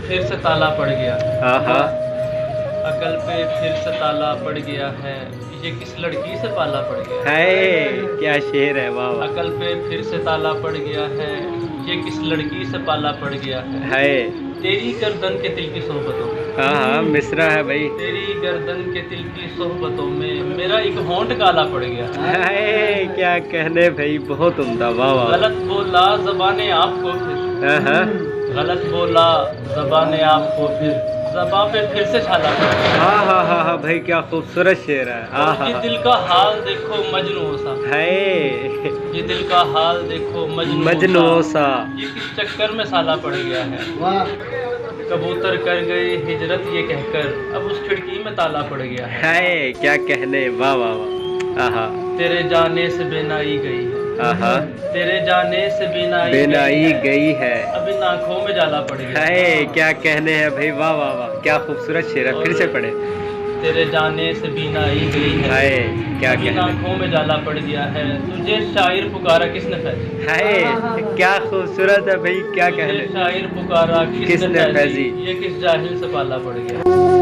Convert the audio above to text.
फिर से ताला पड़ गया। आहा, अकल पे फिर से ताला पड़ गया है, ये किस लड़की से पाला पड़ गया है। है क्या शेर है, वाह वाह। अकल पे फिर से ताला पड़ गया है, ये किस लड़की से पाला पड़ गया है। तेरी गर्दन के तिल की सोहबतों में, हाँ हाँ, मिश्रा है भाई। तेरी गर्दन के तिल की सोहबतों में मेरा एक होंठ काला पड़ गया। है क्या कहने भाई, बहुत उम्दा, वाह वाह। गलत बोला ज़बाने आपको फिर, हाँ हाँ गलत बोला ज़बाने आपको फिर, ज़बां पे फिर से छाला पड़ गया। हाँ हाँ हाँ हाँ भाई, क्या खूबसूरत शेर है। हाँ ये हाँ दिल का हाल देखो मजनू सा, है, ये दिल का हाल देखो मजनू सा। ये किस चक्कर में साला पड़ गया है। कबूतर कर गए हिजरत ये कहकर, अब उस खिड़की में ताला पड़ गया है क्या कहने, वाह वाह वाह। आहा तेरे जाने से बेनाई गई है, आहा, तेरे जाने से बेनाई गई है, अब इन आँखों में जाला पड़ गया है क्या कहने हैं भाई, वाह वाह वाह, क्या खूबसूरत शेर है। फिर से पढ़े। तेरे जाने से बीनाई गई है, क्या अब इन कहने, आँखों में जाला पड़ गया है, तुझे शायर पुकारा किसने फैजी। है क्या खूबसूरत है भाई, क्या कहने। शायर पुकारा किसने फैजी, ये किस जाहिल से पाला पड़ गया।